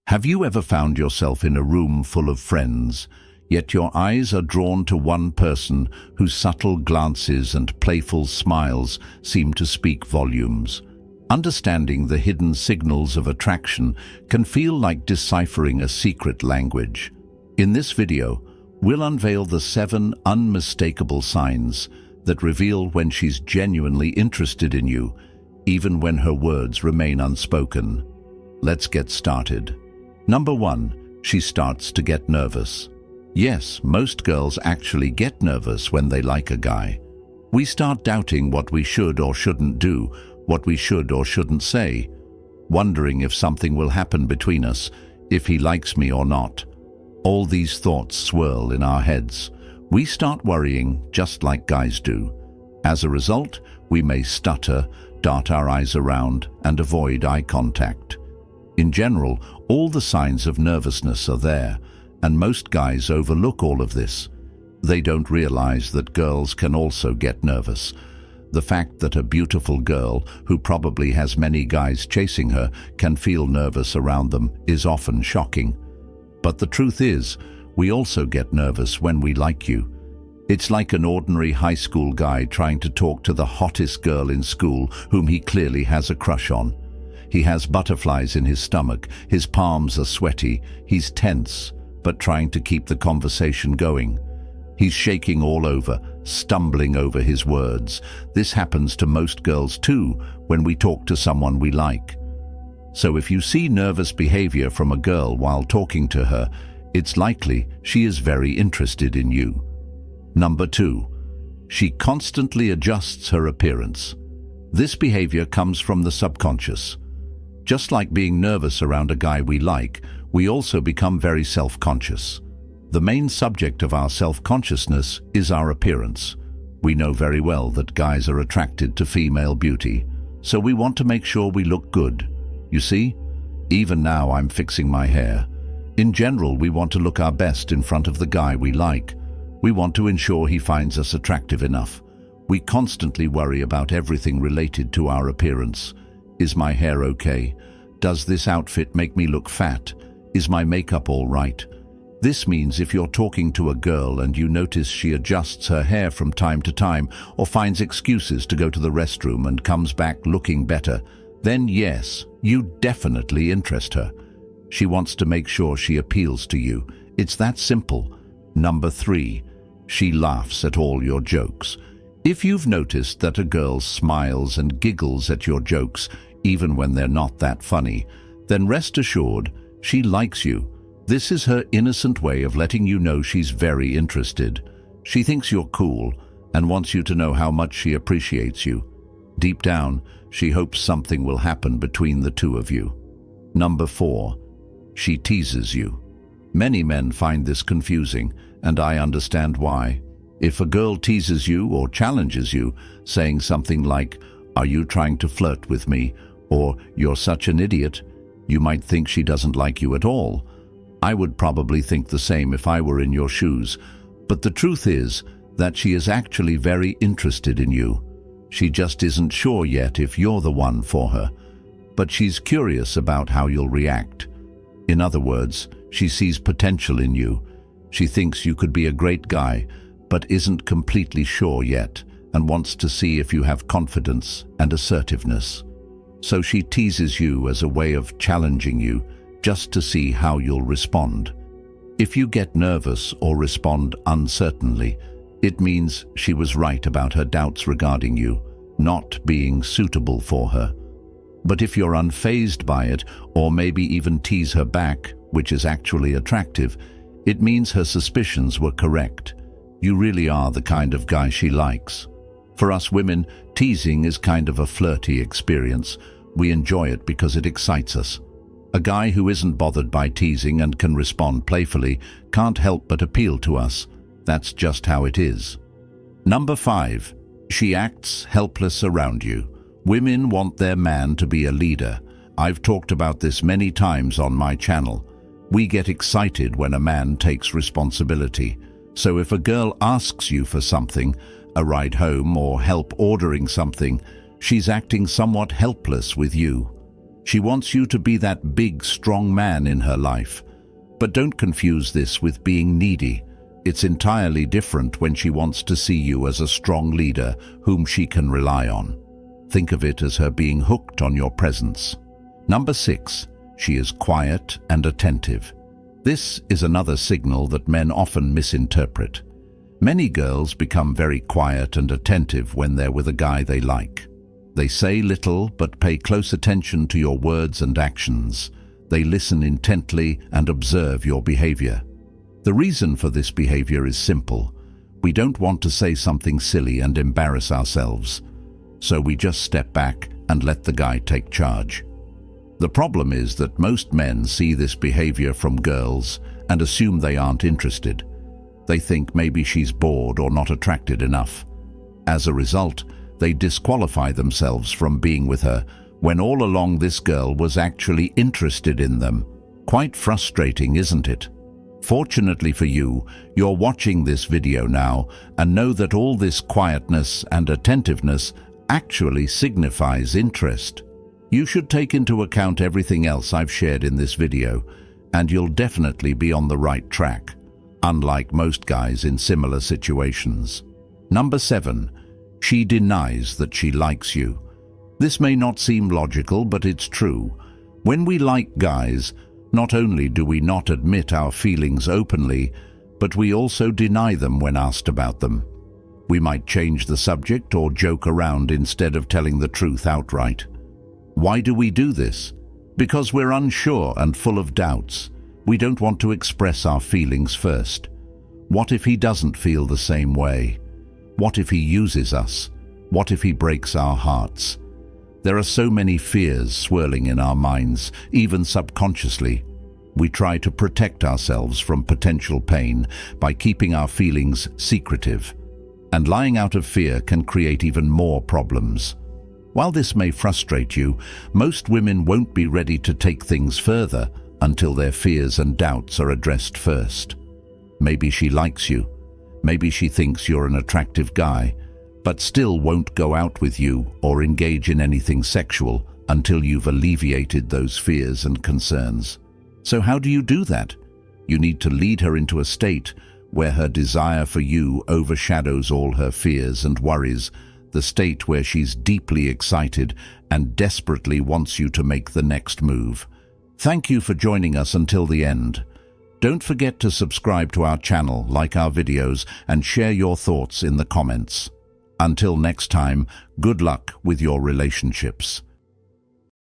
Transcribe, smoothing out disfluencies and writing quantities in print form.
Have you ever found yourself in a room full of friends, yet your eyes are drawn to one person whose subtle glances and playful smiles seem to speak volumes? Understanding the hidden signals of attraction can feel like deciphering a secret language. In this video, we'll unveil the 7 unmistakable signs that reveal when she's genuinely interested in you, even when her words remain unspoken. Let's get started. Number 1, she starts to get nervous. Yes, most girls actually get nervous when they like a guy. We start doubting what we should or shouldn't do, what we should or shouldn't say, wondering if something will happen between us, if he likes me or not. All these thoughts swirl in our heads. We start worrying just like guys do. As a result, we may stutter, dart our eyes around, and avoid eye contact. In general, all the signs of nervousness are there, and most guys overlook all of this. They don't realize that girls can also get nervous. The fact that a beautiful girl, who probably has many guys chasing her, can feel nervous around them is often shocking. But the truth is, we also get nervous when we like you. It's like an ordinary high school guy trying to talk to the hottest girl in school whom he clearly has a crush on. He has butterflies in his stomach, his palms are sweaty, he's tense, but trying to keep the conversation going. He's shaking all over, stumbling over his words. This happens to most girls too when we talk to someone we like. So if you see nervous behavior from a girl while talking to her, it's likely she is very interested in you. Number 2, she constantly adjusts her appearance. This behavior comes from the subconscious. Just like being nervous around a guy we like, we also become very self-conscious. The main subject of our self-consciousness is our appearance. We know very well that guys are attracted to female beauty, so we want to make sure we look good. You see, even now I'm fixing my hair. In general, we want to look our best in front of the guy we like. We want to ensure he finds us attractive enough. We constantly worry about everything related to our appearance. Is my hair okay? Does this outfit make me look fat? Is my makeup all right? This means if you're talking to a girl and you notice she adjusts her hair from time to time or finds excuses to go to the restroom and comes back looking better, then yes, you definitely interest her. She wants to make sure she appeals to you. It's that simple. Number 3, she laughs at all your jokes. If you've noticed that a girl smiles and giggles at your jokes, even when they're not that funny, then rest assured, she likes you. This is her innocent way of letting you know she's very interested. She thinks you're cool and wants you to know how much she appreciates you. Deep down, she hopes something will happen between the two of you. Number 4, she teases you. Many men find this confusing, and I understand why. If a girl teases you or challenges you, saying something like, "Are you trying to flirt with me?" or "You're such an idiot," you might think she doesn't like you at all. I would probably think the same if I were in your shoes, but the truth is that she is actually very interested in you. She just isn't sure yet if you're the one for her, but she's curious about how you'll react. In other words, she sees potential in you. She thinks you could be a great guy, but isn't completely sure yet, and wants to see if you have confidence and assertiveness. So she teases you as a way of challenging you, just to see how you'll respond. If you get nervous or respond uncertainly, it means she was right about her doubts regarding you, not being suitable for her. But if you're unfazed by it, or maybe even tease her back, which is actually attractive, it means her suspicions were correct. You really are the kind of guy she likes. For us women, teasing is kind of a flirty experience. We enjoy it because it excites us. A guy who isn't bothered by teasing and can respond playfully can't help but appeal to us. That's just how it is. Number 5, she acts helpless around you. Women want their man to be a leader. I've talked about this many times on my channel. We get excited when a man takes responsibility. So if a girl asks you for something, a ride home or help ordering something, she's acting somewhat helpless with you. She wants you to be that big, strong man in her life. But don't confuse this with being needy. It's entirely different when she wants to see you as a strong leader whom she can rely on. Think of it as her being hooked on your presence. Number 6. She is quiet and attentive. This is another signal that men often misinterpret. Many girls become very quiet and attentive when they're with a guy they like. They say little but pay close attention to your words and actions. They listen intently and observe your behavior. The reason for this behavior is simple. We don't want to say something silly and embarrass ourselves, so we just step back and let the guy take charge. The problem is that most men see this behavior from girls and assume they aren't interested. They think maybe she's bored or not attracted enough. As a result, they disqualify themselves from being with her, when all along this girl was actually interested in them. Quite frustrating, isn't it? Fortunately for you, you're watching this video now and know that all this quietness and attentiveness actually signifies interest. You should take into account everything else I've shared in this video, and you'll definitely be on the right track, unlike most guys in similar situations. Number 7. She denies that she likes you. This may not seem logical, but it's true. When we like guys, not only do we not admit our feelings openly, but we also deny them when asked about them. We might change the subject or joke around instead of telling the truth outright. Why do we do this? Because we're unsure and full of doubts. We don't want to express our feelings first. What if he doesn't feel the same way? What if he uses us? What if he breaks our hearts? There are so many fears swirling in our minds, even subconsciously. We try to protect ourselves from potential pain by keeping our feelings secretive. And lying out of fear can create even more problems. While this may frustrate you, most women won't be ready to take things further until their fears and doubts are addressed first. Maybe she likes you. Maybe she thinks you're an attractive guy, but still won't go out with you or engage in anything sexual until you've alleviated those fears and concerns. So how do you do that? You need to lead her into a state where her desire for you overshadows all her fears and worries, the state where she's deeply excited and desperately wants you to make the next move. Thank you for joining us until the end. Don't forget to subscribe to our channel, like our videos, and share your thoughts in the comments. Until next time, good luck with your relationships.